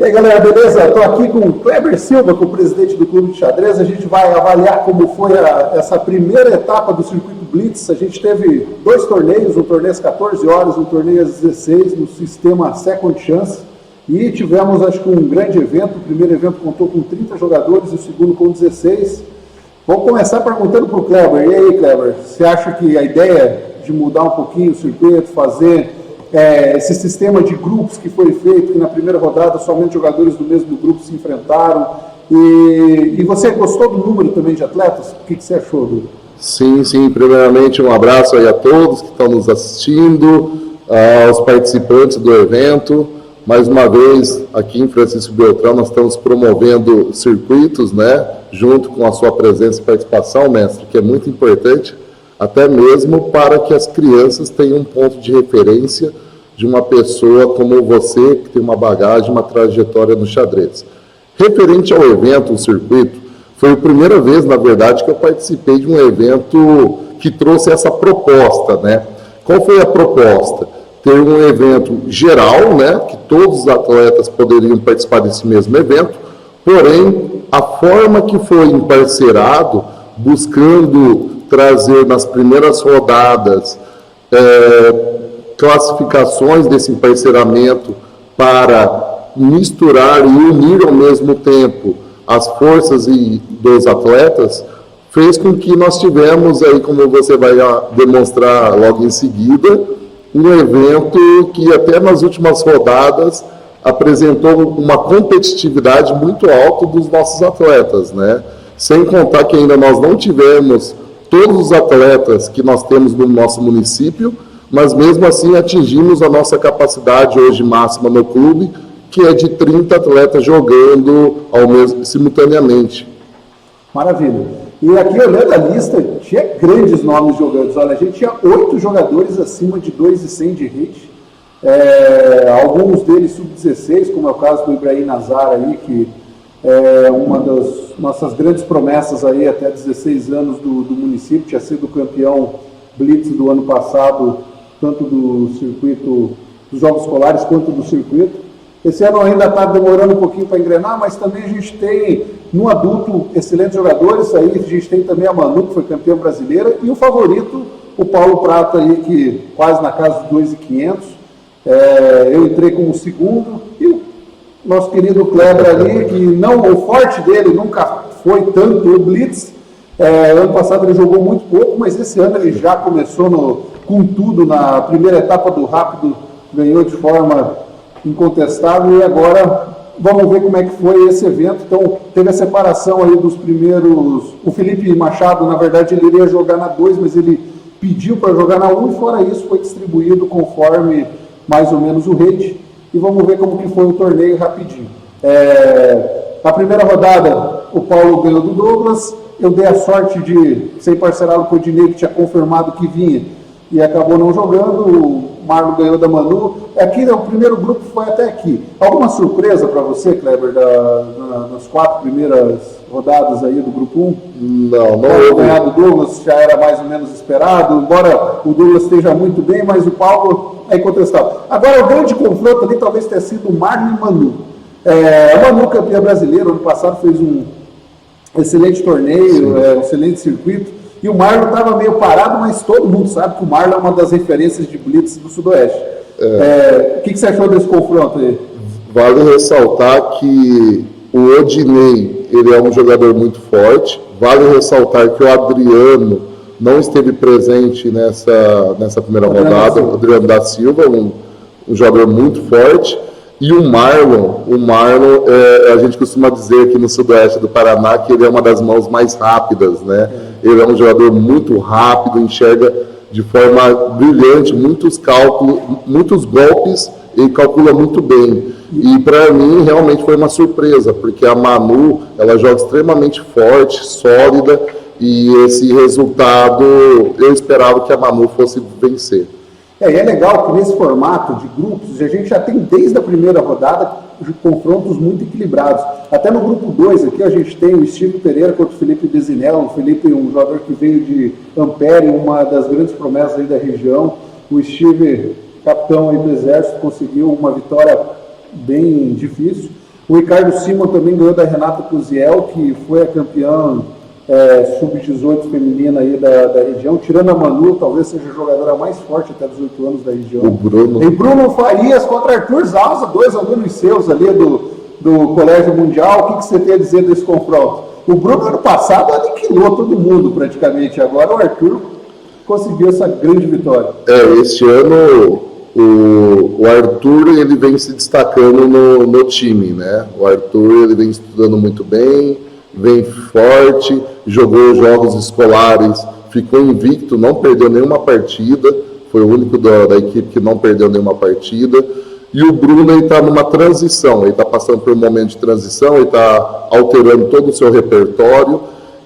E aí, galera, beleza? Estou aqui com o Kleber Silva, com o presidente do Clube de Xadrez. A gente vai avaliar como foi essa primeira etapa do circuito Blitz. A gente teve 2 torneios, um torneio às 14 horas, um torneio às 16, no sistema Second Chance. E tivemos, acho que, um grande evento. O primeiro evento contou com 30 jogadores e o segundo com 16. Vamos começar perguntando para o Kleber. E aí, Kleber, você acha que a ideia de mudar um pouquinho o circuito, fazer esse sistema de grupos que foi feito, que na primeira rodada somente jogadores do mesmo grupo se enfrentaram, e você gostou do número também de atletas? O que você achou, Dudu? Sim, primeiramente um abraço aí a todos que estão nos assistindo, aos participantes do evento. Mais uma vez, aqui em Francisco Beltrão, nós estamos promovendo circuitos, né, junto com a sua presença e participação, mestre, que é muito importante, até mesmo para que as crianças tenham um ponto de referência de uma pessoa como você, que tem uma bagagem, uma trajetória no xadrez. Referente ao evento, o circuito, foi a primeira vez, na verdade, que eu participei de um evento que trouxe essa proposta, né? Qual foi a proposta? Ter um evento geral, né, que todos os atletas poderiam participar desse mesmo evento, porém, a forma que foi emparcerado, buscando trazer nas primeiras rodadas classificações desse emparceramento para misturar e unir ao mesmo tempo as forças dos atletas, fez com que nós tivemos aí, como você vai demonstrar logo em seguida, um evento que até nas últimas rodadas apresentou uma competitividade muito alta dos nossos atletas, né? Sem contar que ainda nós não tivemos todos os atletas que nós temos no nosso município, mas mesmo assim atingimos a nossa capacidade hoje máxima no clube, que é de 30 atletas jogando simultaneamente. Maravilha. E aqui, olhando a lista, tinha grandes nomes jogando. Olha, a gente tinha 8 jogadores acima de 2,100 de hit. Alguns deles sub-16, como é o caso do Ibrahim Nazar aí, que é uma das nossas grandes promessas aí até 16 anos do município, tinha sido campeão Blitz do ano passado, tanto do circuito dos Jogos Escolares quanto do circuito. Esse ano ainda está demorando um pouquinho para engrenar, mas também a gente tem no adulto excelentes jogadores, aí a gente tem também a Manu, que foi campeã brasileira, e o favorito, o Paulo Prata aí, que quase na casa dos 2.500. Eu entrei como segundo, e o nosso querido Kleber ali, que o forte dele nunca foi tanto o Blitz. Ano passado ele jogou muito pouco, mas esse ano ele já começou com tudo na primeira etapa do rápido, ganhou de forma incontestável, e agora vamos ver como é que foi esse evento. Então teve a separação aí dos primeiros. O Felipe Machado, na verdade, ele iria jogar na 2, mas ele pediu para jogar na 1, e fora isso foi distribuído conforme mais ou menos o rate. E vamos ver como que foi o torneio rapidinho. Na primeira rodada, o Paulo ganhou do Douglas. Eu dei a sorte de ser parcerado com o Dinei, que tinha confirmado que vinha, e acabou não jogando. O Marlon ganhou da Manu. Aqui, o primeiro grupo foi até aqui. Alguma surpresa para você, Kleber, nas 4 primeiras rodadas aí do grupo 1? Não. O ganhar do Douglas já era mais ou menos esperado, embora o Douglas esteja muito bem, mas o Paulo é incontestável. Agora, o grande confronto ali talvez tenha sido o Marlon e Manu. A Manu, campeã brasileira, ano passado fez um excelente torneio, um excelente circuito, e o Marlon estava meio parado, mas todo mundo sabe que o Marlon é uma das referências de Blitz do Sudoeste. O que você achou desse confronto aí? Vale ressaltar que o Odinei, ele é um jogador muito forte. Vale ressaltar que o Adriano não esteve presente nessa primeira rodada. O Adriano da Silva, um jogador muito forte. E o Marlon, a gente costuma dizer aqui no sudoeste do Paraná que ele é uma das mãos mais rápidas, né? Ele é um jogador muito rápido, enxerga de forma brilhante, muitos cálculos, muitos golpes, ele calcula muito bem. E para mim realmente foi uma surpresa, porque a Manu, ela joga extremamente forte, sólida, e esse resultado eu esperava que a Manu fosse vencer. E é legal que nesse formato de grupos, a gente já tem desde a primeira rodada de confrontos muito equilibrados. Até no grupo 2 aqui a gente tem o Steve Pereira contra o Felipe Bezinel. O Felipe, um jogador que veio de Ampere, uma das grandes promessas aí da região. O Steve, capitão aí do Exército, conseguiu uma vitória bem difícil. O Ricardo Simon também ganhou da Renata Cusiel, que foi a campeã sub-18 feminina aí da região, tirando a Manu, talvez seja a jogadora mais forte até 18 anos da região. O Bruno. E Bruno Farias contra Arthur Zalza, 2 alunos seus ali do Colégio Mundial. O que você tem a dizer desse confronto? O Bruno, ano passado, aniquilou todo mundo praticamente. Agora o Arthur conseguiu essa grande vitória. Este ano o Arthur ele vem se destacando no time, né? O Arthur ele vem estudando muito bem, vem forte, jogou jogos escolares, ficou invicto, não perdeu nenhuma partida, foi o único da equipe que não perdeu nenhuma partida. E o Bruno está numa transição, ele está passando por um momento de transição, ele está alterando todo o seu repertório,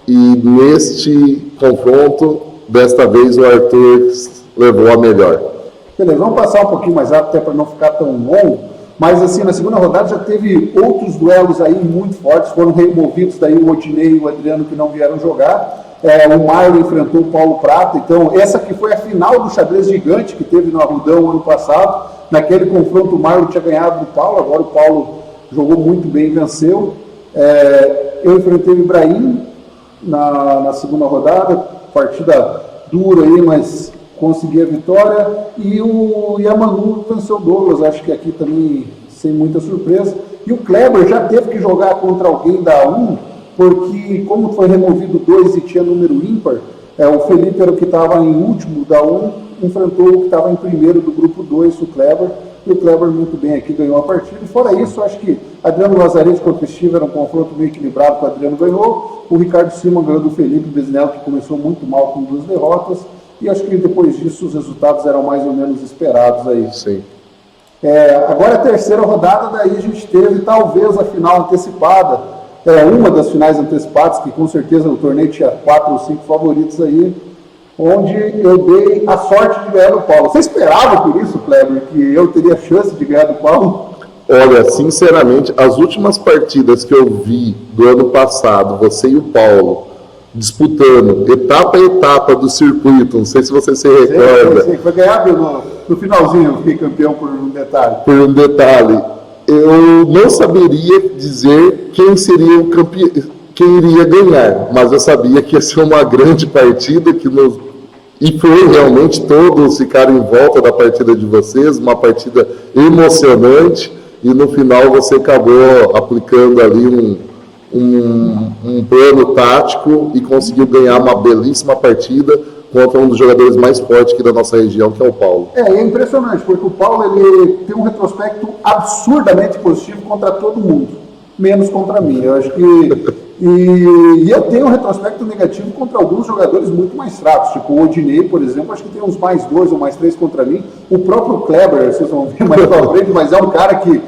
e neste confronto, desta vez o Arthur levou a melhor. Beleza, vamos passar um pouquinho mais rápido, até para não ficar tão longo, mas assim, na segunda rodada já teve outros duelos aí muito fortes, foram removidos daí o Odinei e o Adriano que não vieram jogar. O Marlon enfrentou o Paulo Prata, então essa que foi a final do xadrez gigante que teve no Arrudão ano passado. Naquele confronto o Marlon tinha ganhado do Paulo, agora o Paulo jogou muito bem e venceu. Eu enfrentei o Ibrahim na segunda rodada, partida dura aí, mas consegui a vitória. E a Manu venceu o Douglas, acho que aqui também sem muita surpresa. E o Kleber já teve que jogar contra alguém da 1, porque como foi removido 2 e tinha número ímpar, o Felipe era o que estava em último da 1, enfrentou o que estava em primeiro do grupo 2, o Kleber, e o Kleber muito bem aqui ganhou a partida. E fora isso, acho que Adriano Lazarete contra o Steve era um confronto meio equilibrado, que o Adriano ganhou, o Ricardo Simon ganhou do Felipe Besnello, que começou muito mal com 2 derrotas, e acho que depois disso os resultados eram mais ou menos esperados aí. Sim. Agora a terceira rodada, daí a gente teve talvez a final antecipada, uma das finais antecipadas, que com certeza o torneio tinha 4 ou 5 favoritos aí, onde eu dei a sorte de ganhar do Paulo. Você esperava por isso, Kleber, que eu teria chance de ganhar do Paulo? Olha, sinceramente, as últimas partidas que eu vi do ano passado, você e o Paulo disputando etapa a etapa do circuito, não sei se você se recorda. Sei, foi ganhar no finalzinho, eu fiquei campeão por um detalhe. Por um detalhe. Eu não saberia dizer quem seria o campeão, quem iria ganhar, mas eu sabia que ia ser uma grande partida, e foi realmente, todos ficaram em volta da partida de vocês, uma partida emocionante, e no final você acabou aplicando ali um plano tático e conseguiu ganhar uma belíssima partida contra um dos jogadores mais fortes aqui da nossa região, que é o Paulo. É impressionante, porque o Paulo ele tem um retrospecto absurdamente positivo contra todo mundo, menos contra mim. Eu acho que e eu tenho um retrospecto negativo contra alguns jogadores muito mais fracos, tipo o Odinei, por exemplo, acho que tem uns mais 2 ou mais 3 contra mim. O próprio Kleber, vocês vão ver mais pra frente, mas é um cara que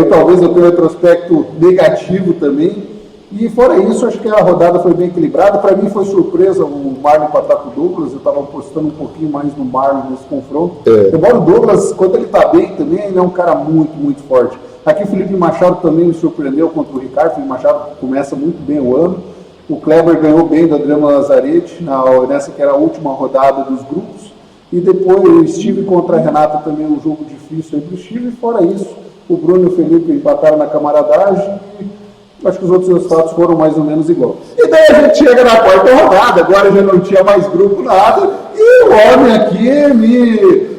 talvez eu tenha um retrospecto negativo também. E fora isso, acho que a rodada foi bem equilibrada. Para mim foi surpresa o Marlon empatar com o Douglas, eu estava apostando um pouquinho mais no Marlon nesse confronto. Embora o Douglas, quando ele está bem também, ele é um cara muito, muito forte. Aqui o Felipe Machado também me surpreendeu contra o Ricardo. O Felipe Machado começa muito bem o ano. O Kleber ganhou bem do Adriano Lazarete, nessa que era a última rodada dos grupos. E depois o Steve contra a Renata também, um jogo difícil aí para o Steve. E fora isso, o Bruno e o Felipe empataram na camaradagem. E acho que os outros resultados foram mais ou menos iguais. E daí a gente chega na quarta rodada, agora já não tinha mais grupo nada. E o homem aqui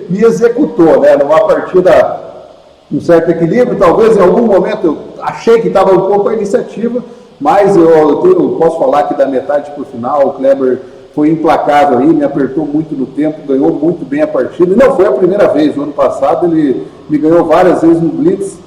me executou, né? Numa partida, um certo equilíbrio, talvez em algum momento eu achei que estava um pouco a iniciativa, mas eu posso falar que da metade para o final o Kleber foi implacável aí, me apertou muito no tempo, ganhou muito bem a partida, e não foi a primeira vez, no ano passado ele me ganhou várias vezes no Blitz.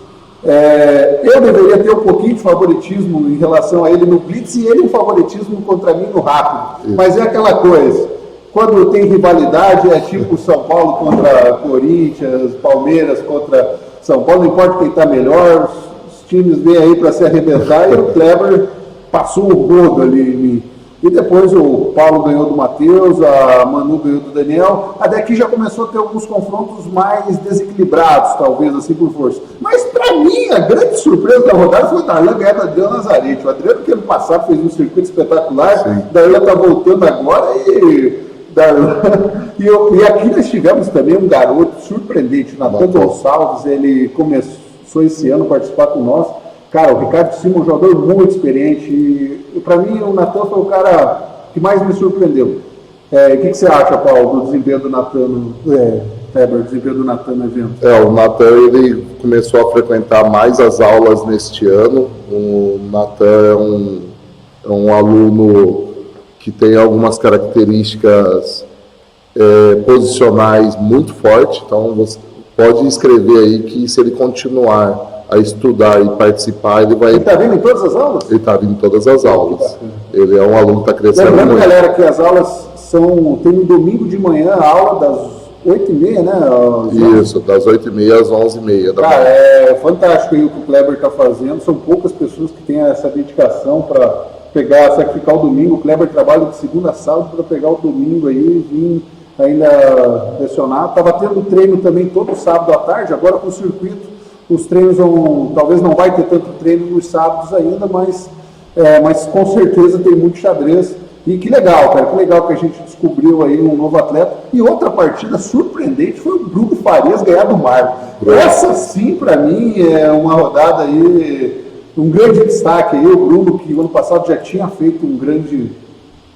Eu deveria ter um pouquinho de favoritismo em relação a ele no Blitz e ele um favoritismo contra mim no rápido, mas é aquela coisa, quando tem rivalidade é tipo São Paulo contra Corinthians, Palmeiras contra São Paulo, não importa quem está melhor, os times vêm aí para se arrebentar, e o Kleber passou o rodo ali em mim. E depois o Paulo ganhou do Matheus, a Manu ganhou do Daniel. A daqui já começou a ter alguns confrontos mais desequilibrados, talvez, assim, por força. Mas, para mim, a grande surpresa da rodada foi o Darlan ganhar do Adriano Lazarete. O Adriano, que ano passado fez um circuito espetacular, Darlan está voltando agora e aqui nós tivemos também um garoto surpreendente, Natan Gonçalves. Ele começou esse ano a participar com nós. Cara, o Ricardo Simon é um jogador muito experiente e para mim o Natan foi o cara que mais me surpreendeu. O que você acha, Paulo, do desempenho do Natan, Weber, desempenho do Natan no evento? O Natan, ele começou a frequentar mais as aulas neste ano. O Natan é um aluno que tem algumas características posicionais muito fortes, então você pode escrever aí que se ele continuar a estudar e participar, ele vai... Ele está vindo em todas as aulas? Ele está vindo em todas as aulas. Ele é um aluno que está crescendo muito. Lembrando, galera, que as aulas tem um domingo de manhã, a aula das 8h30, né? Isso, das 8h30 às 11h30 da manhã. Cara, é fantástico aí o que o Kleber está fazendo. São poucas pessoas que têm essa dedicação para sacrificar o domingo. O Kleber trabalha de segunda a sábado para pegar o domingo aí e vir ainda lecionar. Estava tendo treino também todo sábado à tarde, agora com o circuito. Os treinos talvez não vai ter tanto treino nos sábados ainda, mas com certeza tem muito xadrez. E que legal, cara, que legal que a gente descobriu aí um novo atleta. E outra partida surpreendente foi o Bruno Farias ganhar do Marco. Essa sim, para mim, é uma rodada aí, um grande destaque aí. O Bruno, que ano passado já tinha feito um grande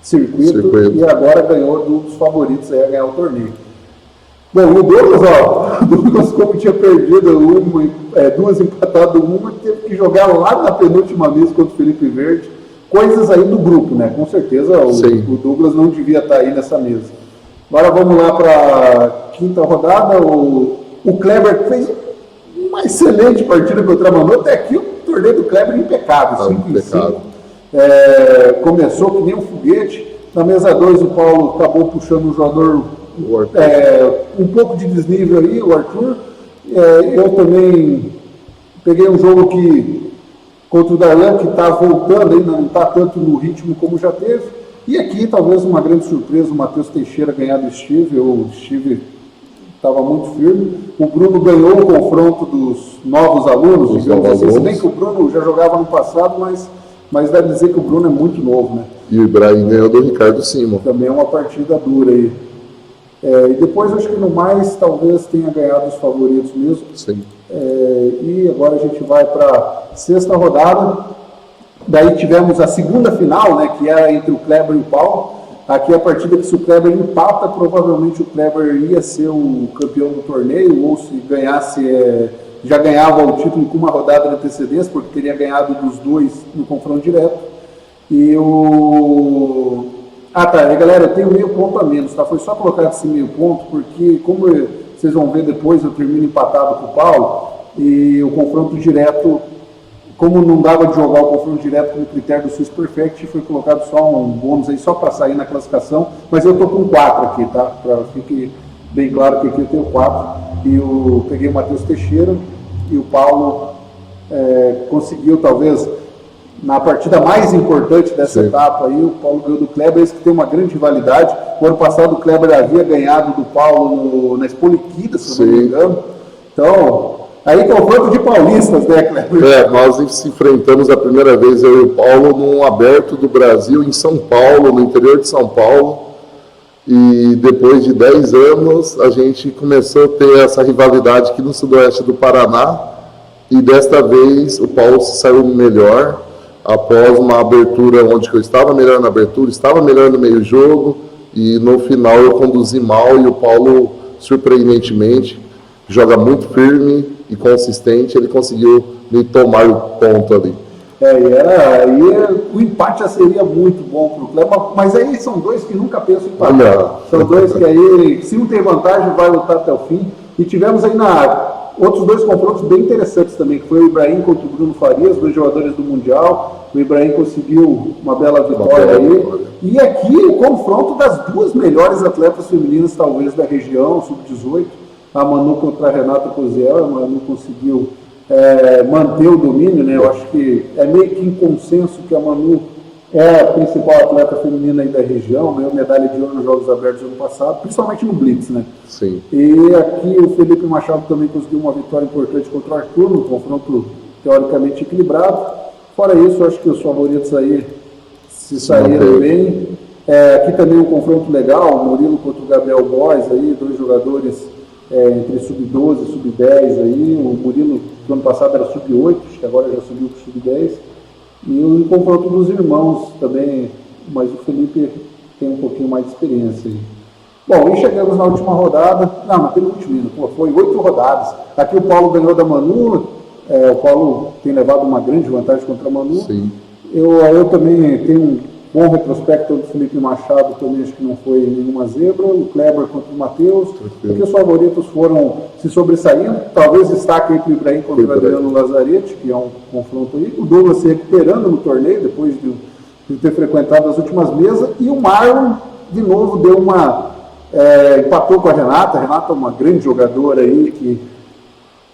circuito. E agora ganhou dos favoritos aí a ganhar o torneio. Bom, o Douglas, como tinha perdido duas empatadas, uma, teve que jogar lá na penúltima mesa contra o Felipe Verde. Coisas aí do grupo, né? Com certeza o Douglas não devia estar aí nessa mesa. Agora vamos lá para a quinta rodada. O Kleber fez uma excelente partida contra a Manu. Até aqui o torneio do Kleber impecável, 5-5. Começou que nem um foguete. Na mesa 2 o Paulo acabou puxando um jogador um pouco de desnível aí, o Arthur. Eu também peguei um jogo contra o Darlan, que está voltando, ainda não está tanto no ritmo como já teve. E aqui, talvez uma grande surpresa, o Matheus Teixeira ganhar do Steve. O Steve estava muito firme. O Bruno ganhou o confronto dos novos alunos, digamos assim. Se bem que o Bruno já jogava no passado, mas deve dizer que o Bruno é muito novo, né? E o Ibrahim ganhou do Ricardo Simon. Também é uma partida dura aí. E depois, acho que no mais, talvez tenha ganhado os favoritos mesmo. Sim. E agora a gente vai para a sexta rodada. Daí tivemos a segunda final, né, que era entre o Kleber e o Paulo. Aqui a partida que, se o Kleber empata, provavelmente o Kleber ia ser o campeão do torneio, ou se ganhasse, já ganhava o título com uma rodada de antecedência, porque teria ganhado dos dois no confronto direto. Galera, eu tenho meio ponto a menos, tá? Foi só colocar esse meio ponto, porque como vocês vão ver depois, eu termino empatado com o Paulo, e o confronto direto, como não dava de jogar o confronto direto como critério do Swiss Perfect, foi colocado só um bônus aí, só para sair na classificação, mas eu tô com 4 aqui, tá? Para fique bem claro que aqui eu tenho 4, e eu peguei o Matheus Teixeira, e o Paulo conseguiu, talvez, na partida mais importante dessa etapa aí, o Paulo ganhou do Kleber, esse que tem uma grande rivalidade. O ano passado o Kleber havia ganhado do Paulo na Expoliquida, se não me engano. Então, aí confronto de paulistas, né, Kleber? Nós se enfrentamos a primeira vez, eu e o Paulo, num aberto do Brasil, em São Paulo, no interior de São Paulo. E depois de 10 anos, a gente começou a ter essa rivalidade aqui no sudoeste do Paraná. E desta vez o Paulo se saiu melhor. Após uma abertura onde eu estava melhor na abertura, estava melhor no meio jogo, e no final eu conduzi mal, e o Paulo, surpreendentemente, joga muito firme e consistente, ele conseguiu me tomar o ponto ali. O empate já seria muito bom para o Kleber, mas aí são dois que nunca pensam em empatar. São dois que aí, se um tem vantagem, vai lutar até o fim. E tivemos aí outros dois confrontos bem interessantes também, que foi o Ibrahim contra o Bruno Farias, dois jogadores do Mundial. O Ibrahim conseguiu uma bela vitória aí. E aqui o confronto das duas melhores atletas femininas, talvez, da região, sub-18. A Manu contra a Renata Coziel. A Manu conseguiu manter o domínio, né? Eu acho que é meio que em consenso que a Manu é a principal atleta feminina aí da região, ganhou medalha de ouro nos Jogos Abertos do ano passado, principalmente no Blitz, né? Sim. E aqui o Felipe Machado também conseguiu uma vitória importante contra o Arthur, um confronto teoricamente equilibrado. Fora isso, acho que os favoritos aí se saíram bem. Aqui também um confronto legal, o Murilo contra o Gabriel Góes, aí, dois jogadores entre sub-12 e sub-10 aí. O Murilo, no ano passado, era sub-8, acho que agora já subiu para sub-10. E o confronto dos irmãos também, mas o Felipe tem um pouquinho mais de experiência aí. Bom, e chegamos na última rodada, não, na penúltima, foi 8 rodadas. Aqui o Paulo ganhou da Manu, o Paulo tem levado uma grande vantagem contra a Manu. Sim. Eu também tenho um bom retrospecto do Felipe Machado, também acho que não foi nenhuma zebra. O Kleber contra o Matheus, porque os favoritos foram se sobressaindo. Talvez destaque aí para o Ibrahim contra o Adriano Lazzaretti, que é um confronto aí. O Douglas se recuperando no torneio, depois de ter frequentado as últimas mesas. E o Marlon, de novo, deu empatou com a Renata. A Renata é uma grande jogadora aí,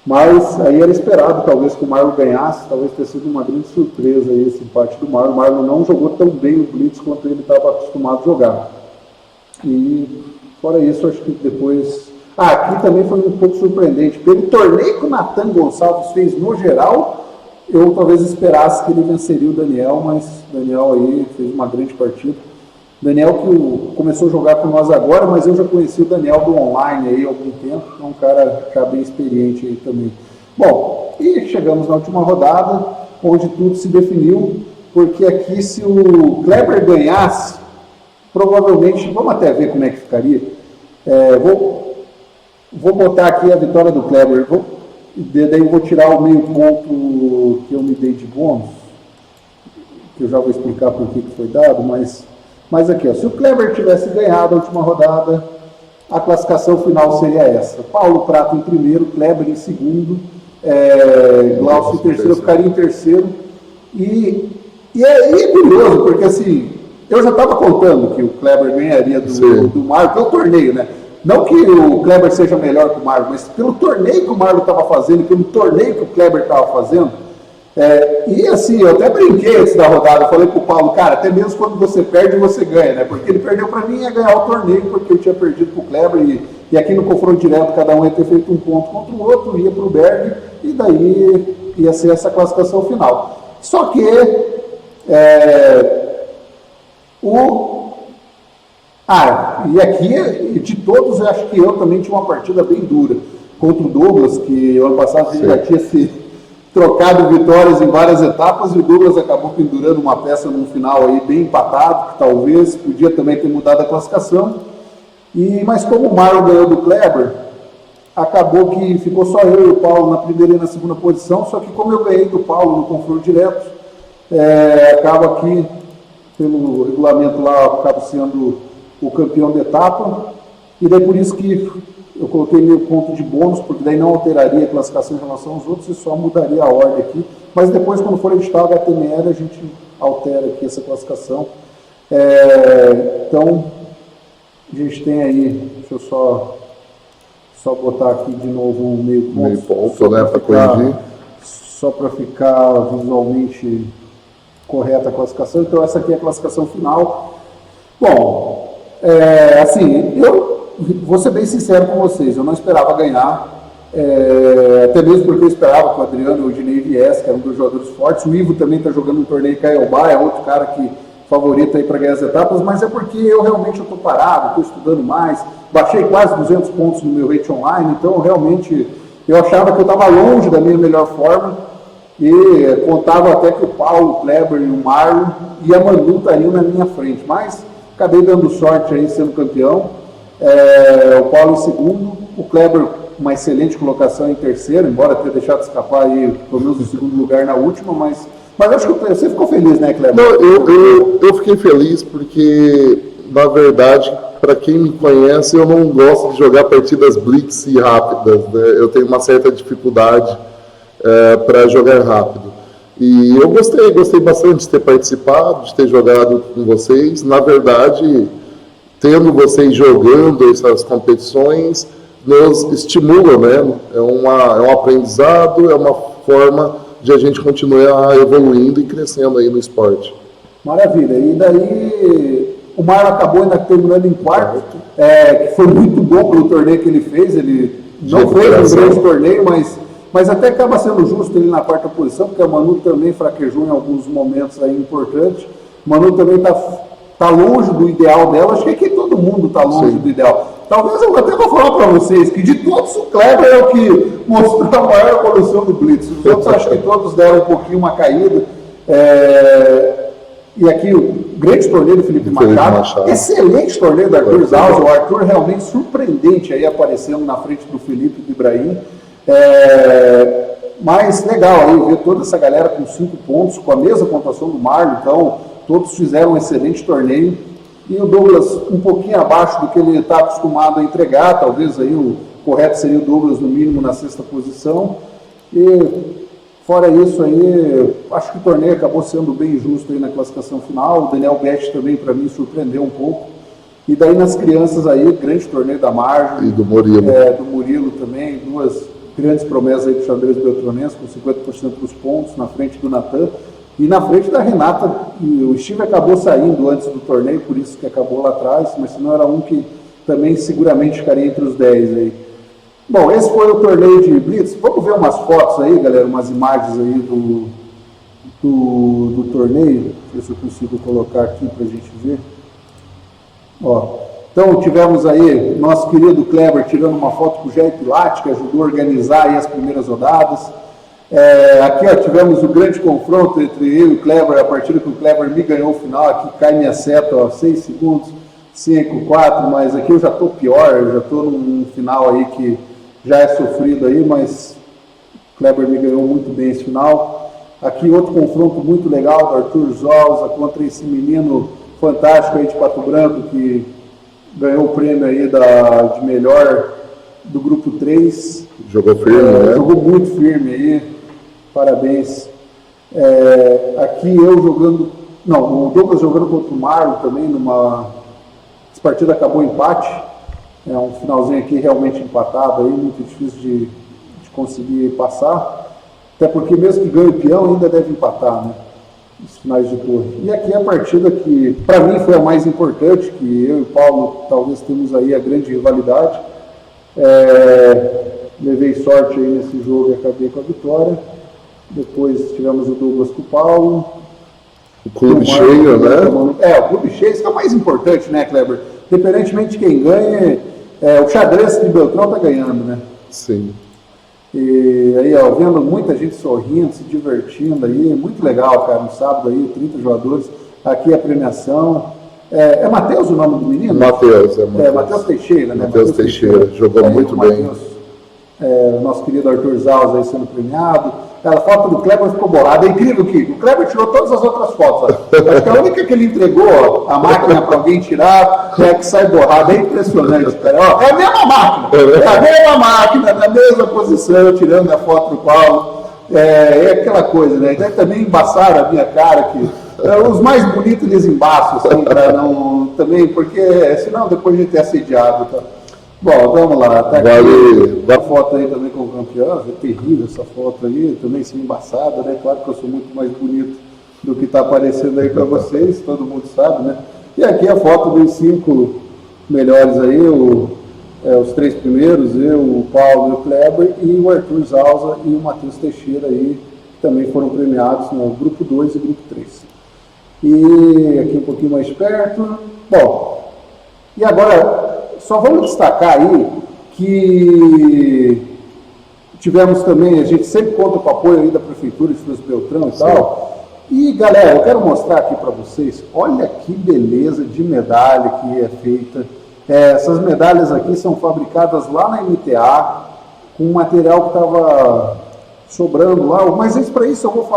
mas aí era esperado talvez que o Marlon ganhasse, talvez tenha sido uma grande surpresa aí esse empate do Marlon. O Marlon não jogou tão bem o Blitz quanto ele estava acostumado a jogar. E fora isso, acho que depois... aqui também foi um pouco surpreendente. Pelo torneio que o Nathan Gonçalves fez no geral, eu talvez esperasse que ele venceria o Daniel, mas o Daniel aí fez uma grande partida. Daniel que começou a jogar com nós agora, mas eu já conheci o Daniel do online aí há algum tempo, é um cara já bem experiente aí também. Bom, e chegamos na última rodada, onde tudo se definiu, porque aqui se o Kleber ganhasse, provavelmente, vamos até ver como é que ficaria, vou botar aqui a vitória do Kleber, daí eu vou tirar o meio ponto que eu me dei de bônus, que eu já vou explicar por que foi dado, mas aqui, ó, se o Kleber tivesse ganhado a última rodada, a classificação final seria essa. Paulo Prato em primeiro, Kleber em segundo, Glaucio em terceiro, eu ficaria em terceiro. E é curioso, porque assim, eu já estava contando que o Kleber ganharia do Marco, pelo torneio, né? Não que o Kleber seja melhor que o Marco, mas pelo torneio que o Marco estava fazendo, pelo torneio que o Kleber estava fazendo. E assim, eu até brinquei antes da rodada, eu falei pro Paulo, cara, até mesmo quando você perde, você ganha, né? Porque ele perdeu para mim, ia ganhar o torneio, porque eu tinha perdido pro Kleber, e aqui no confronto direto, cada um ia ter feito um ponto contra o outro, ia pro Berg, e daí ia ser essa classificação final. Só que e aqui, de todos, eu acho que eu também tinha uma partida bem dura contra o Douglas, que ano passado ele já tinha se trocado vitórias em várias etapas, e o Douglas acabou pendurando uma peça no final aí bem empatado, que talvez podia também ter mudado a classificação. Mas como o Marlon ganhou do Kleber, acabou que ficou só eu e o Paulo na primeira e na segunda posição, só que como eu ganhei do Paulo no confronto direto, acaba aqui, pelo regulamento lá, acabo sendo o campeão da etapa, e daí por isso que eu coloquei meio ponto de bônus, porque daí não alteraria a classificação em relação aos outros e só mudaria a ordem aqui. Mas depois, quando for editar o HTML, a gente altera aqui essa classificação. Então, a gente tem aí, deixa eu só botar aqui de novo um meio ponto. Meio ponto, né, para corrigir. Só para ficar visualmente correta a classificação. Então, essa aqui é a classificação final. Bom, assim, eu vou ser bem sincero com vocês, eu não esperava ganhar, até mesmo porque eu esperava que o Adriano e o Dinei viessem, que era um dos jogadores fortes. O Ivo também está jogando um torneio em Caiobá, é outro cara que favorito aí para ganhar as etapas, mas é porque eu realmente estou parado, estou estudando mais, baixei quase 200 pontos no meu rate online, então realmente eu achava que eu estava longe da minha melhor forma, e contava até que o Paulo, o Kleber e o Marlon e a Manu estariam na minha frente, mas acabei dando sorte aí sendo campeão. O Paulo em segundo, o Kleber uma excelente colocação em terceiro, embora tenha deixado escapar aí pelo menos em segundo lugar na última, mas acho que você ficou feliz, né, Kleber? Não, eu fiquei feliz porque, na verdade, para quem me conhece, eu não gosto de jogar partidas blitz e rápidas, né? Eu tenho uma certa dificuldade para jogar rápido. E eu gostei bastante de ter participado, de ter jogado com vocês. Na verdade, tendo vocês jogando essas competições, nos estimula, né? É um aprendizado, é uma forma de a gente continuar evoluindo e crescendo aí no esporte. Maravilha. E daí o Marlon acabou ainda terminando em quarto, que foi muito bom pelo torneio que ele fez. Ele não fez um grande torneio, mas até acaba sendo justo ele na quarta posição, porque a Manu também fraquejou em alguns momentos aí importantes. Manu também está longe do ideal dela, acho que aqui todo mundo está longe do ideal. talvez eu até vou falar para vocês que de todos o Kleber é o que mostrou a maior evolução do Blitz. Os outros acho que todos deram um pouquinho uma caída. E aqui o grande torneio do Felipe Machado. Excelente torneio do Arthur Zalza. O Arthur realmente surpreendente aí aparecendo na frente do Felipe e do Ibrahim. Mas legal aí ver toda essa galera com 5 pontos, com a mesma pontuação do Marlon, então todos fizeram um excelente torneio. E o Douglas um pouquinho abaixo do que ele está acostumado a entregar, talvez aí o correto seria o Douglas no mínimo na 6ª posição. E fora isso aí, acho que o torneio acabou sendo bem justo aí na classificação final. O Daniel Beth também para mim surpreendeu um pouco. E daí nas crianças aí, grande torneio da Margem. E do Murilo. Do Murilo também, 2 grandes promessas aí do xadrez beltronense, com 50% dos pontos, na frente do Natan. E na frente da Renata, e o Steve acabou saindo antes do torneio, por isso que acabou lá atrás, mas senão era um que também seguramente ficaria entre os 10 aí. Bom, esse foi o torneio de Blitz. Vamos ver umas fotos aí, galera, umas imagens aí do torneio. Deixa eu ver se eu consigo colocar aqui para a gente ver. Ó, então tivemos aí nosso querido Kleber tirando uma foto com o Jair Pilate, que ajudou a organizar aí as primeiras rodadas. Aqui ó, tivemos o grande confronto entre eu e o Kleber, a partida que o Kleber me ganhou o final, aqui cai minha seta, ó, 6 segundos, 5, 4, mas aqui eu já estou pior, eu já estou num final aí que já é sofrido aí, mas o Kleber me ganhou muito bem esse final. Aqui outro confronto muito legal do Arthur Zalza contra esse menino fantástico aí de Pato Branco, que ganhou o prêmio aí de melhor do grupo 3. Jogou firme, né? Jogou muito firme aí. Parabéns. Aqui eu jogando... Não, o Douglas jogando contra o Marlon também, essa partida acabou em empate. Um finalzinho aqui realmente empatado aí, muito difícil de conseguir passar. Até porque mesmo que ganhe o peão, ainda deve empatar, né? Os finais de torre. E aqui é a partida que, para mim, foi a mais importante, que eu e o Paulo talvez temos aí a grande rivalidade. Levei sorte aí nesse jogo e acabei com a vitória. Depois tivemos o Douglas com o Paulo. O clube cheio, né? O clube cheio, isso é o mais importante, né, Kleber? Independentemente de quem ganha, o xadrez de Beltrão tá ganhando, né? Sim. E aí, ó, vendo muita gente sorrindo, se divertindo aí, muito legal, cara, no sábado aí, 30 jogadores. Aqui a premiação. É Matheus o nome do menino? Matheus, Matheus Teixeira, né? Matheus Teixeira, jogou muito bem. Nosso querido Arthur Zalza aí sendo premiado. A foto do Kleber ficou borrada. É incrível que o Kleber tirou todas as outras fotos. Acho que a única que ele entregou a máquina para alguém tirar é a que sai borrada. É impressionante, cara. É a mesma máquina. É a mesma máquina, na mesma posição, tirando a foto do Paulo. É aquela coisa, né? Daí também embaçaram a minha cara que os mais bonitos eles embaçam, assim, para não. Também, porque senão depois a gente é assediado. Tá? Bom, vamos lá. Tá aqui a foto aí também com o campeão. É terrível essa foto aí, também sim embaçada, né? Claro que eu sou muito mais bonito do que está aparecendo aí para vocês, todo mundo sabe, né? E aqui a foto dos 5 melhores aí, os 3 primeiros, eu, o Paulo e o Kleber, e o Arthur Zalza e o Matheus Teixeira aí, que também foram premiados no grupo 2 e grupo 3. E aqui um pouquinho mais perto. Bom, e agora só vamos destacar aí que tivemos também, a gente sempre conta com o apoio aí da Prefeitura de Francisco Beltrão e tal. E galera, eu quero mostrar aqui para vocês, olha que beleza de medalha que é feita. Essas medalhas aqui são fabricadas lá na MTA, com material que estava sobrando lá, mas para isso eu vou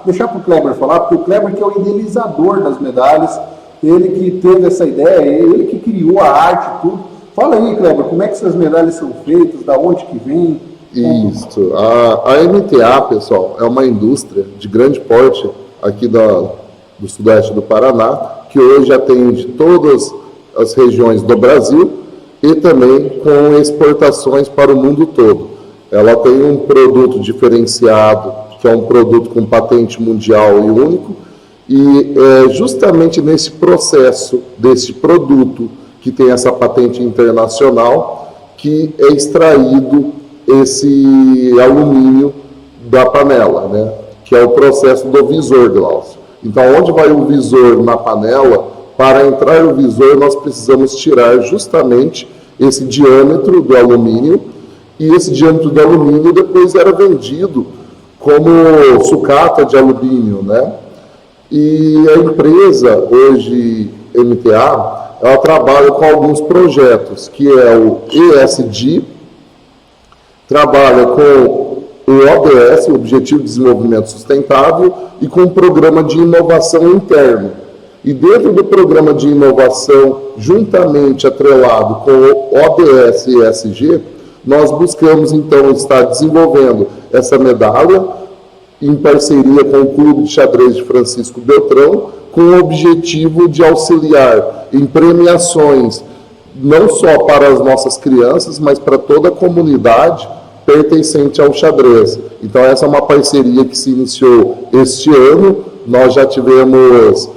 deixar para o Kleber falar, porque o Kleber que é o idealizador das medalhas, ele que teve essa ideia, ele que criou a arte e tudo. Fala aí, Kleber, como é que essas medalhas são feitas, da onde que vem? Isso, a MTA, pessoal, é uma indústria de grande porte aqui do sudeste do Paraná, que hoje atende todas as regiões do Brasil e também com exportações para o mundo todo. Ela tem um produto diferenciado, que é um produto com patente mundial e único, e é justamente nesse processo desse produto que tem essa patente internacional que é extraído esse alumínio da panela, né? Que é o processo do visor, Glaucio. Então, onde vai o visor na panela, para entrar o visor nós precisamos tirar justamente esse diâmetro do alumínio, e esse diâmetro do alumínio depois era vendido como sucata de alumínio, né? E a empresa, hoje, MTA, ela trabalha com alguns projetos, que é o ESG, trabalha com o ODS, o Objetivo de Desenvolvimento Sustentável, e com o Programa de Inovação Interno. E dentro do Programa de Inovação, juntamente atrelado com o ODS e ESG, nós buscamos, então, estar desenvolvendo essa medalha em parceria com o Clube de Xadrez de Francisco Beltrão, com o objetivo de auxiliar em premiações, não só para as nossas crianças, mas para toda a comunidade pertencente ao xadrez. Então, essa é uma parceria que se iniciou este ano. Nós já tivemos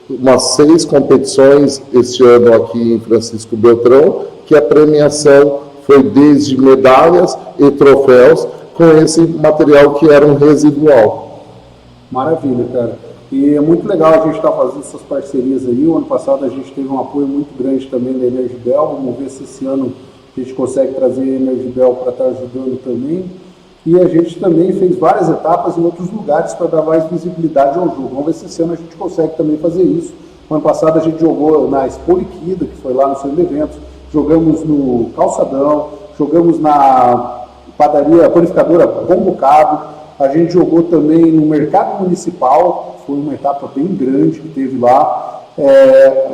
umas 6 competições este ano aqui em Francisco Beltrão, que a premiação foi desde medalhas e troféus, com esse material que era um residual. Maravilha, cara. E é muito legal a gente estar fazendo essas parcerias aí. O ano passado a gente teve um apoio muito grande também da Energibel. Vamos ver se esse ano a gente consegue trazer a Energibel para estar ajudando também. E a gente também fez várias etapas em outros lugares para dar mais visibilidade ao jogo. Vamos ver se esse ano a gente consegue também fazer isso. O ano passado a gente jogou na Expo Liquida, que foi lá no centro de eventos, jogamos no Calçadão, jogamos na padaria panificadora Bom Bocado, a gente jogou também no Mercado Municipal, foi uma etapa bem grande que teve lá,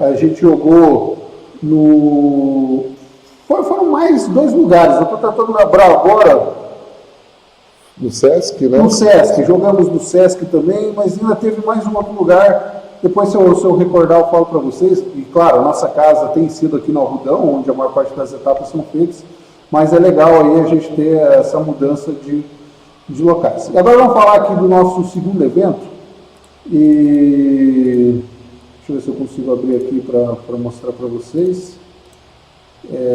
a gente jogou no... Foram mais 2 lugares, eu estou tentando lembrar agora. No Sesc, né? No Sesc, jogamos no Sesc também, mas ainda teve mais um outro lugar. Depois, se eu recordar, eu falo para vocês. E, claro, a nossa casa tem sido aqui no Arrudão, onde a maior parte das etapas são feitas, mas é legal aí a gente ter essa mudança de locais. E agora vamos falar aqui do nosso segundo evento. E deixa eu ver se eu consigo abrir aqui para mostrar para vocês. Deixa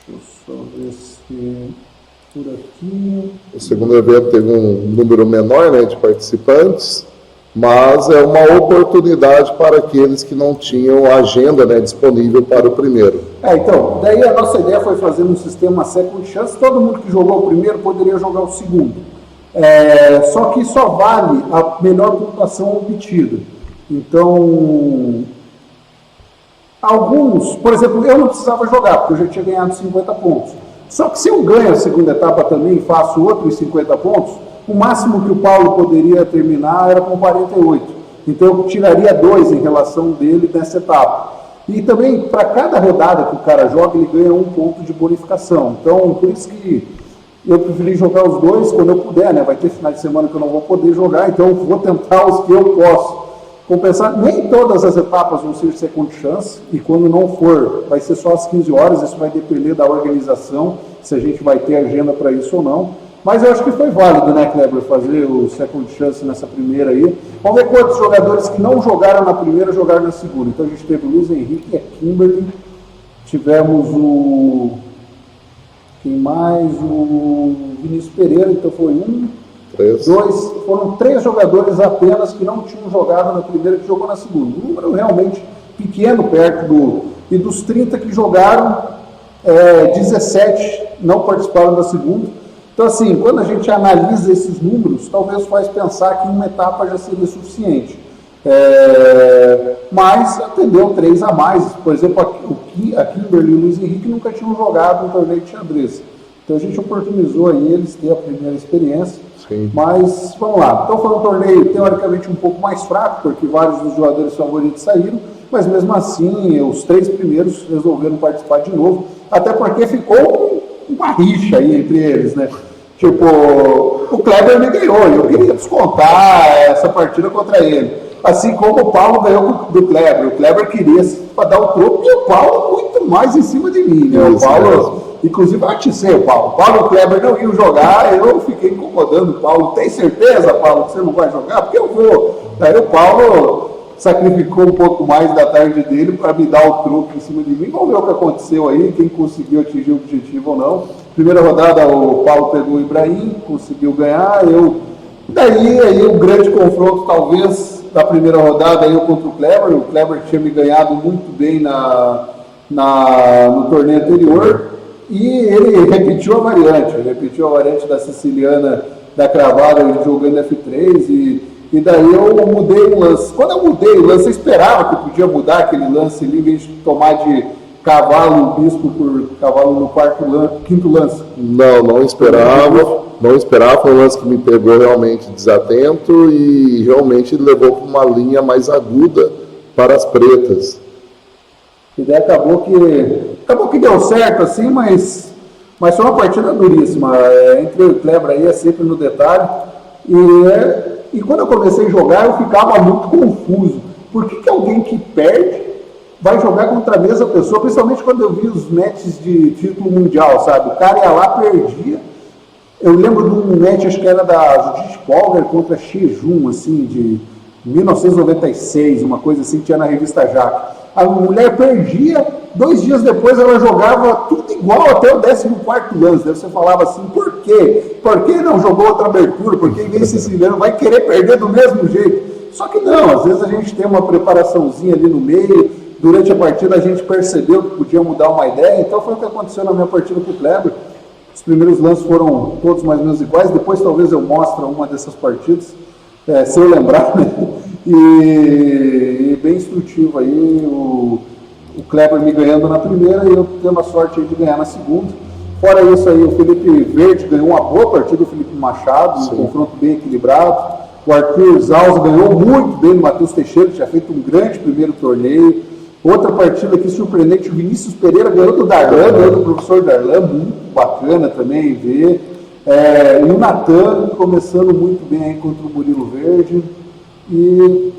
eu só ver se por aqui. O segundo evento teve um número menor, né, de participantes, mas é uma oportunidade para aqueles que não tinham agenda, né, disponível para o primeiro. Então, daí a nossa ideia foi fazer um sistema second chance. Todo mundo que jogou o primeiro poderia jogar o segundo. Só que só vale a melhor pontuação obtida. Então, alguns, por exemplo, eu não precisava jogar, porque eu já tinha ganhado 50 pontos. Só que se eu ganho a segunda etapa também e faço outros 50 pontos, o máximo que o Paulo poderia terminar era com 48. Então eu tiraria 2 em relação dele nessa etapa. E também, para cada rodada que o cara joga, ele ganha 1 ponto de bonificação. Então, por isso que eu preferi jogar os 2 quando eu puder, né? Vai ter final de semana que eu não vou poder jogar, então eu vou tentar os que eu posso compensar. Nem todas as etapas vão ser second chance, e quando não for, vai ser só às 15 horas, isso vai depender da organização, se a gente vai ter agenda para isso ou não. Mas eu acho que foi válido, né, Kleber, fazer o second chance nessa primeira aí. Vamos ver quantos jogadores que não jogaram na primeira jogaram na segunda. Então a gente teve o Luiz Henrique, a Kimberly, tivemos o... quem mais? O Vinícius Pereira, então foi 1, 2, foram 3 jogadores apenas que não tinham jogado na primeira, que jogou na segunda. Um número realmente pequeno, perto do... E dos 30 que jogaram, 17 não participaram da segunda. Então, assim, quando a gente analisa esses números, talvez faz pensar que uma etapa já seria suficiente. Mas atendeu 3 a mais. Por exemplo, a Kimberly e o Luiz Henrique nunca tinham jogado um torneio de xadrez. Então a gente oportunizou aí eles ter a primeira experiência. Sim. Mas vamos lá. Então foi um torneio teoricamente um pouco mais fraco, porque vários dos jogadores favoritos saíram, mas mesmo assim os 3 primeiros resolveram participar de novo, até porque ficou uma rixa aí entre eles, né? Tipo, o Kleber me ganhou, eu queria descontar essa partida contra ele. Assim como o Paulo ganhou do Kleber. O Kleber queria dar o troco e o Paulo muito mais em cima de mim, né? O Paulo, inclusive, eu aticei o Paulo. Paulo e o Kleber não iam jogar, eu fiquei incomodando o Paulo. Tem certeza, Paulo, que você não vai jogar? Porque eu vou. Aí o Paulo sacrificou um pouco mais da tarde dele para me dar o troco em cima de mim. Vamos ver o que aconteceu aí, quem conseguiu atingir o objetivo ou não. Primeira rodada, o Paulo pegou o Ibrahim, conseguiu ganhar. Daí aí o grande confronto talvez da primeira rodada aí contra o Kleber tinha me ganhado muito bem no torneio anterior, e ele repetiu a variante da siciliana da cravada jogando F3, e daí eu mudei o lance. Quando eu mudei o lance, eu esperava que eu podia mudar aquele lance ali, em vez de tomar de cavalo bispo por cavalo no quinto lance. Não esperava. Não esperava, foi um lance que me pegou realmente desatento e realmente levou para uma linha mais aguda para as pretas. E daí acabou que deu certo, assim, mas foi uma partida duríssima. Entre eu e o Kleber aí é sempre no detalhe. E quando eu comecei a jogar, eu ficava muito confuso. Por que alguém que perde vai jogar contra a mesma pessoa? Principalmente quando eu vi os matches de título mundial, sabe? O cara ia lá, perdia. Eu lembro de um match, acho que era da Judith Polgar contra Chejun, assim, de 1996, uma coisa assim que tinha na revista Jaque. A mulher perdia, 2 dias depois ela jogava tudo igual até o 14º lance. Daí você falava assim, por quê? Por que não jogou outra abertura? Por que ninguém siciliano vai querer perder do mesmo jeito? Só que não, às vezes a gente tem uma preparaçãozinha ali no meio, durante a partida a gente percebeu que podia mudar uma ideia, então foi o que aconteceu na minha partida com o Kleber. Os primeiros lances foram todos mais ou menos iguais, depois talvez eu mostre uma dessas partidas, se eu lembrar, né? E bem instrutivo aí, o Kleber me ganhando na primeira e eu tendo a sorte aí de ganhar na segunda. Fora isso aí, o Felipe Verde ganhou uma boa partida, o Felipe Machado, um confronto bem equilibrado. O Arthur Zalz ganhou muito bem no Matheus Teixeira, que tinha feito um grande primeiro torneio. Outra partida aqui surpreendente, o Vinícius Pereira ganhou do Darlan, ganhou do professor Darlan, muito bacana também ver. E o Natan começando muito bem aí contra o Murilo Verde. E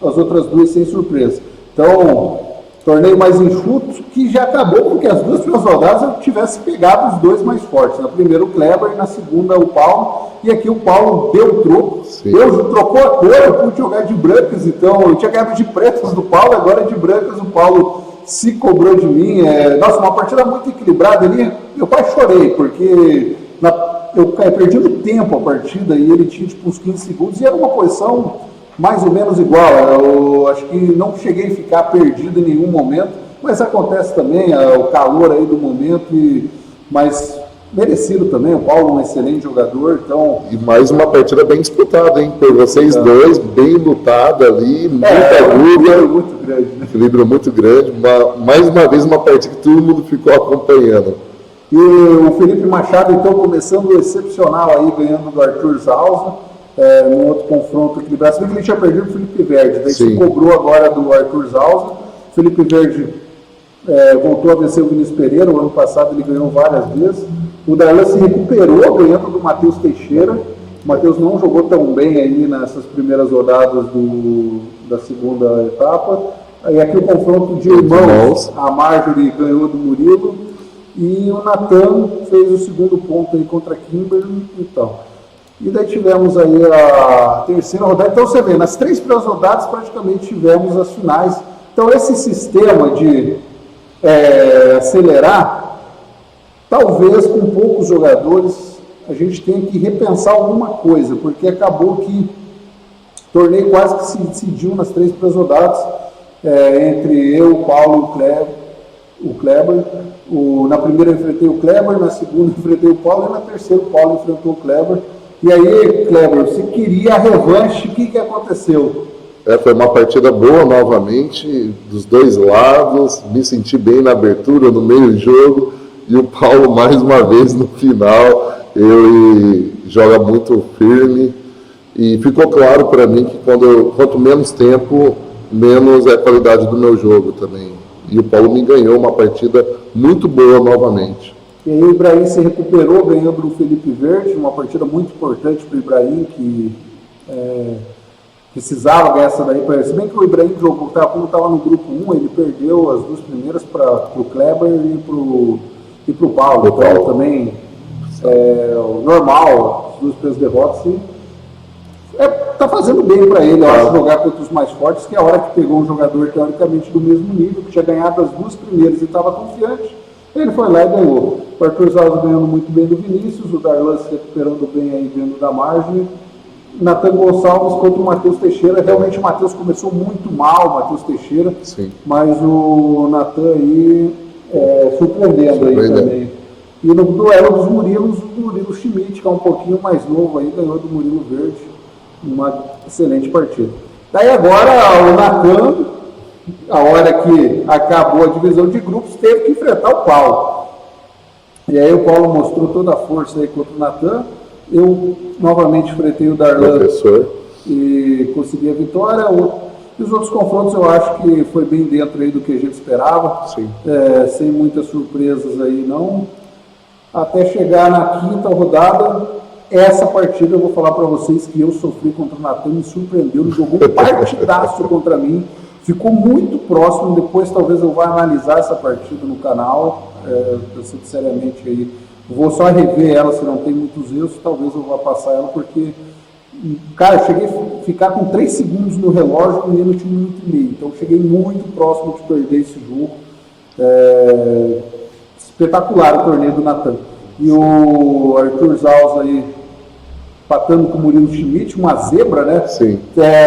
as outras duas sem surpresa. Então, torneio mais enxuto, que já acabou porque as duas primeiras rodadas eu tivesse pegado os dois mais fortes. Na primeira o Kleber e na segunda o Paulo. E aqui o Paulo deu o troco. Trocou a cor, eu pude jogar de brancas, então eu tinha ganhado de pretas do Paulo, agora de brancas o Paulo se cobrou de mim. Nossa, uma partida muito equilibrada ali. Eu quase chorei, porque eu perdi no tempo a partida e ele tinha tipo uns 15 segundos e era uma posição mais ou menos igual. Eu acho que não cheguei a ficar perdido em nenhum momento, mas acontece também, o calor aí do momento, mas merecido também. O Paulo é um excelente jogador, então... E mais uma partida bem disputada, hein? Por vocês dois, bem lutada ali, muita dúvida. Muito grande, né? Equilíbrio muito grande. Mais uma vez uma partida que todo mundo ficou acompanhando. E o Felipe Machado, então, começando excepcional aí, ganhando do Arthur Zalza, num outro confronto equilibrado. Se bem que ele tinha perdido o Felipe Verde, daí se cobrou agora do Arthur Zalza. O Felipe Verde voltou a vencer o Vinícius Pereira, o ano passado ele ganhou várias vezes. O Darlan se recuperou ganhando do Matheus Teixeira. O Matheus não jogou tão bem aí nessas primeiras rodadas da segunda etapa. Aí aqui o confronto de irmãos, a Marjorie ganhou do Murilo e o Natan fez o segundo ponto aí contra a Kimberly. Então, e daí tivemos aí a terceira rodada. Então você vê, nas 3 primeiras rodadas praticamente tivemos as finais. Então esse sistema de acelerar, talvez com poucos jogadores a gente tenha que repensar alguma coisa, porque acabou que o torneio quase que se decidiu nas 3 primeiras rodadas, entre eu, o Paulo e o Kleber. Na primeira eu enfrentei o Kleber, na segunda eu enfrentei o Paulo e na terceira o Paulo enfrentou o Kleber. E aí, Kleber, você queria a revanche, o que aconteceu? Foi uma partida boa novamente, dos dois lados, me senti bem na abertura, no meio do jogo, e o Paulo mais uma vez no final, ele joga muito firme, e ficou claro para mim que quanto menos tempo, menos é a qualidade do meu jogo também. E o Paulo me ganhou uma partida muito boa novamente. E aí o Ibrahim se recuperou ganhando do Felipe Verde, uma partida muito importante para o Ibrahim, que precisava ganhar essa daí. Se bem que o Ibrahim jogou, como estava no grupo 1, ele perdeu as 2 primeiras para o Kleber e para o Paulo. Então também normal, as 2 primeiras derrotas. Tá fazendo bem para ele, eu acho, jogar contra os mais fortes, que é a hora que pegou um jogador teoricamente do mesmo nível, que tinha ganhado as 2 primeiras e estava confiante. Ele foi lá e ganhou. O Arthur Zalza ganhando muito bem do Vinícius, o Darlan se recuperando bem aí dentro da margem. Nathan Gonçalves contra o Matheus Teixeira. Realmente o Matheus começou muito mal, o Matheus Teixeira, Sim. mas o Nathan aí surpreendendo aí também. E no duelo dos Murilos, o Murilo Schmidt, que é um pouquinho mais novo aí, ganhou do Murilo Verde. Uma excelente partida. Daí agora o Nathan, a hora que acabou a divisão de grupos, teve que enfrentar o Paulo. E aí o Paulo mostrou toda a força aí contra o Nathan. Eu novamente enfrentei o Darlan e consegui a vitória. E os outros confrontos eu acho que foi bem dentro aí do que a gente esperava. Sem muitas surpresas aí não. Até chegar na quinta rodada, essa partida eu vou falar para vocês que eu sofri contra o Nathan, me surpreendeu, ele jogou um partidaço contra mim, ficou muito próximo. Depois talvez eu vá analisar essa partida no canal, eu sinceramente aí vou só rever ela, se não tem muitos erros, talvez eu vá passar ela, porque, cara, eu cheguei a ficar com 3 segundos no relógio no minuto e meio, então eu cheguei muito próximo de perder esse jogo. Espetacular o torneio do Nathan. E o Arthur Zaus aí empatando com o Murilo Schmidt, uma zebra, né? Sim.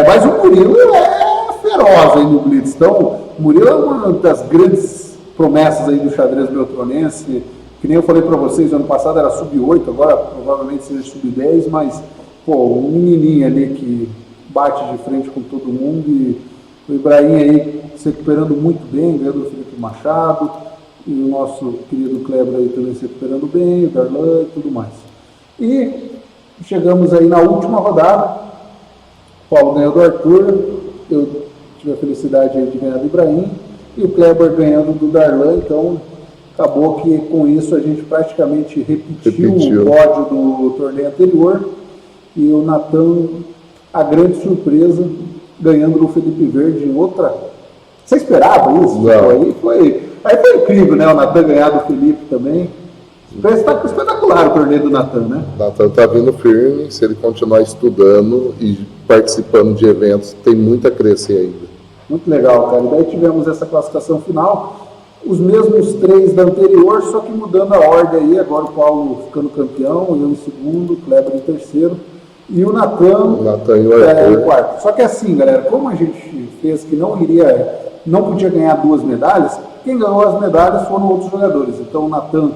Mas o Murilo é feroz aí no Blitz. Então, o Murilo é uma das grandes promessas aí do xadrez beltronense. Que nem eu falei para vocês, ano passado era sub-8, agora provavelmente seja sub-10, mas, pô, um menininho ali que bate de frente com todo mundo. E o Ibrahim aí se recuperando muito bem, ganhando o Felipe Machado. E o nosso querido Kleber aí também se recuperando bem, o Darlan e tudo mais. E chegamos aí na última rodada. O Paulo ganhou do Arthur, eu tive a felicidade aí de ganhar do Ibrahim, e o Kleber ganhando do Darlan. Então acabou que com isso a gente praticamente repetiu. O pódio do torneio anterior. E o Nathan, a grande surpresa, ganhando do Felipe Verde em outra. Você esperava isso? Aí foi incrível, né? O Nathan ganhar do Felipe também. Espetacular o torneio do Nathan, né? O Nathan está vindo firme. Se ele continuar estudando e participando de eventos, tem muito a crescer ainda. Muito legal, cara. E daí tivemos essa classificação final. Os mesmos 3 da anterior, só que mudando a ordem aí. Agora o Paulo ficando campeão, eu em segundo, o Kleber em terceiro. E o Nathan e o Arthur em quarto. Só que assim, galera, como a gente fez que não podia ganhar 2 medalhas, quem ganhou as medalhas foram outros jogadores. Então o Nathan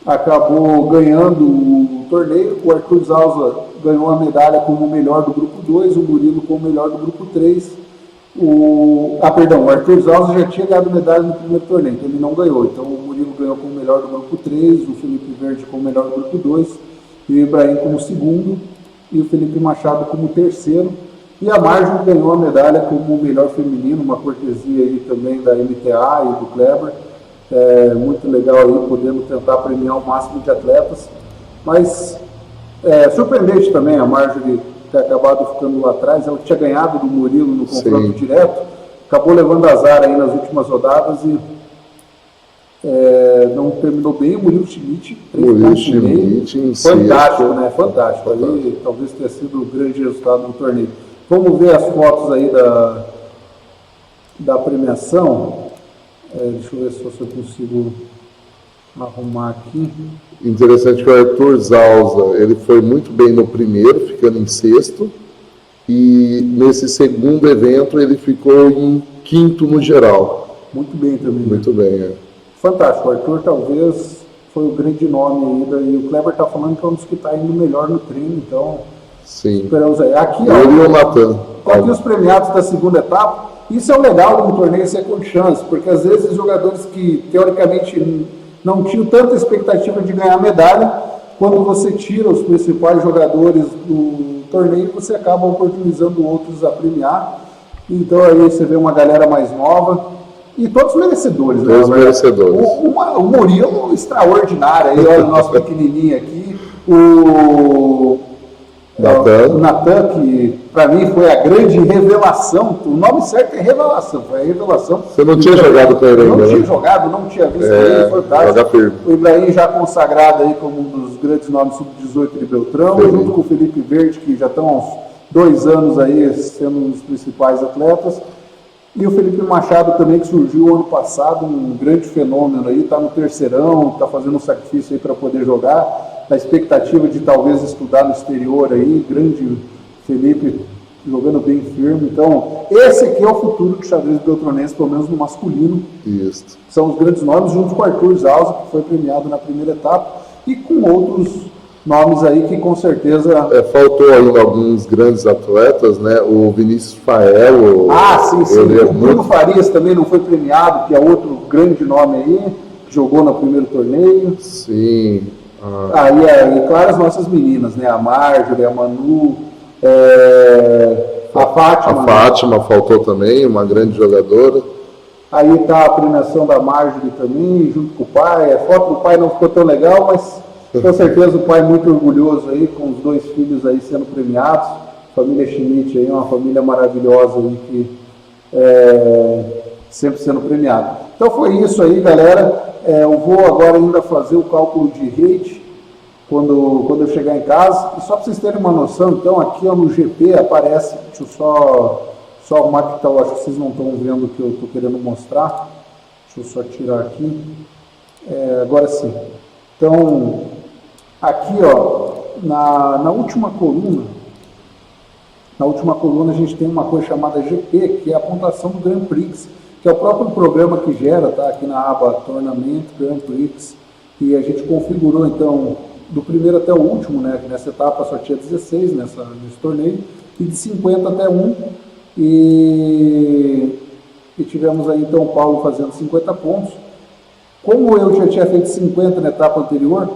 acabou ganhando o torneio, o Arthur Zausa ganhou a medalha como o melhor do grupo 2, o Murilo como o melhor do grupo 3. O Arthur Zausa já tinha ganhado medalha no primeiro torneio, então ele não ganhou. Então o Murilo ganhou como o melhor do grupo 3, o Felipe Verde como o melhor do grupo 2, e o Ibrahim como segundo, e o Felipe Machado como terceiro. E a Marjorie ganhou a medalha como o melhor feminino, uma cortesia aí também da MTA e do Kleber. Muito legal aí, podendo tentar premiar o máximo de atletas. Mas surpreendente também a Marjorie ter acabado ficando lá atrás. Ela tinha ganhado do Murilo no confronto direto, acabou levando azar aí nas últimas rodadas e não terminou bem. O Murilo Schmidt, 3 pontos e meio. Fantástico, né? Fantástico. Ali talvez tenha sido o grande resultado do torneio. Vamos ver as fotos aí da premiação. Deixa eu ver se eu consigo arrumar aqui. Interessante que o Arthur Zausa, ele foi muito bem no primeiro, ficando em 6º. E nesse segundo evento ele ficou em 5º no geral. Muito bem também. Muito bem, Fantástico. O Arthur talvez foi o grande nome ainda. E o Kleber está falando que é um dos que está indo melhor no treino, então... Sim. Esperamos aí. Aqui, ele e o Nathan. Aqui os premiados da segunda etapa. Isso é o legal do torneio ser com chance, porque às vezes os jogadores que teoricamente não tinham tanta expectativa de ganhar medalha, quando você tira os principais jogadores do torneio, você acaba oportunizando outros a premiar. Então aí você vê uma galera mais nova e todos merecedores. Todos merecedores. O Murilo extraordinário, aí olha o nosso pequenininho aqui, o Nathan, que para mim foi a grande revelação. O nome certo é revelação, foi a revelação. Você não tinha jogado com ele ainda? Não tinha jogado, não tinha visto ele, fantástico. O Ibrahim já consagrado aí como um dos grandes nomes sub-18 de Beltrão, junto com o Felipe Verde, que já estão há uns 2 anos aí sendo um dos principais atletas. E o Felipe Machado também, que surgiu ano passado, um grande fenômeno aí, está no terceirão, está fazendo um sacrifício aí para poder jogar, na expectativa de talvez estudar no exterior aí, grande Felipe jogando bem firme. Então, esse aqui é o futuro do xadrez beltronense, pelo menos no masculino. Isso. São os grandes nomes, junto com o Arthur Zausa, que foi premiado na primeira etapa, e com outros nomes aí que com certeza... Faltou ainda alguns grandes atletas, né? O Vinícius Fael. Sim. O Bruno Farias também não foi premiado, que é outro grande nome aí, que jogou no primeiro torneio. Sim. E claro, as nossas meninas, né? A Marjorie, a Manu, a Fátima. A Fátima faltou também, uma grande jogadora. Aí está a premiação da Marjorie também, junto com o pai. A foto do pai não ficou tão legal, mas com certeza o pai é muito orgulhoso aí, com os 2 filhos aí sendo premiados. Família Schmidt aí, uma família maravilhosa aí que sempre sendo premiada. Então foi isso aí, galera. Eu vou agora ainda fazer o cálculo de rate quando eu chegar em casa. E só para vocês terem uma noção, então aqui no GP aparece, deixa eu só arrumar que tal, acho que vocês não estão vendo o que eu estou querendo mostrar. Deixa eu só tirar aqui. Agora sim. Então, aqui na última coluna a gente tem uma coisa chamada GP, que é a pontuação do Grand Prix, que é o próprio programa que gera, tá? Aqui na aba Tornamento, Grand Prix, e a gente configurou então do primeiro até o último, né? Nessa etapa só tinha 16 nesse torneio, e de 50 até 1, e tivemos aí então o Paulo fazendo 50 pontos. Como eu já tinha feito 50 na etapa anterior,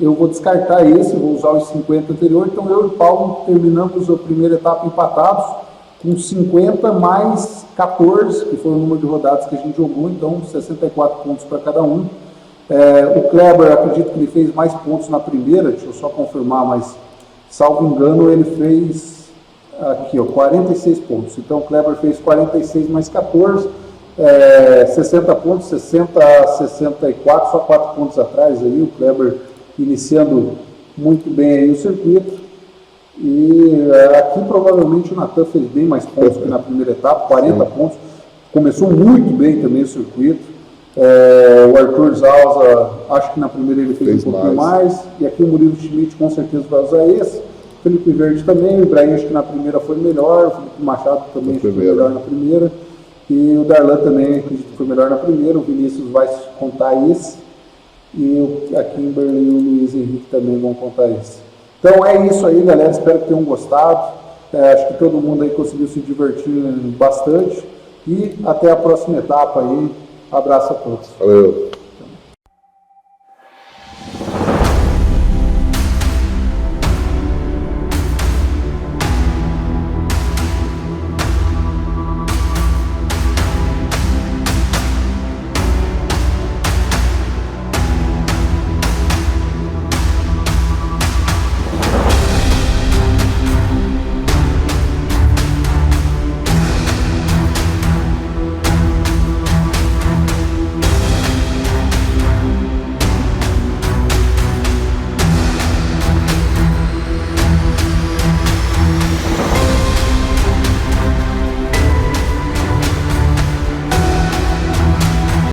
eu vou descartar esse, vou usar os 50 anterior, então eu e o Paulo terminamos a primeira etapa empatados, com 50 mais 14, que foi o número de rodadas que a gente jogou, então 64 pontos para cada um. O Kleber, acredito que ele fez mais pontos na primeira, deixa eu só confirmar, mas salvo engano ele fez aqui, 46 pontos. Então o Kleber fez 46 mais 14, 60 pontos, 60 a 64, só 4 pontos atrás aí, o Kleber iniciando muito bem aí o circuito. E aqui provavelmente o Natan fez bem mais pontos que na primeira etapa, 40 pontos. Começou muito bem também o circuito. O Arthur Zausa, acho que na primeira ele fez um pouquinho mais. E aqui o Murilo Schmidt com certeza vai usar esse. O Felipe Verde também, o Ibrahim acho que na primeira foi melhor. O Felipe Machado também foi melhor na primeira. E o Darlan também acredito que foi melhor na primeira. O Vinícius vai contar esse. E a Kimberly e o Luiz Henrique também vão contar esse. Então é isso aí, galera. Espero que tenham gostado. Acho que todo mundo aí conseguiu se divertir bastante. E até a próxima etapa aí. Abraço a todos. Valeu.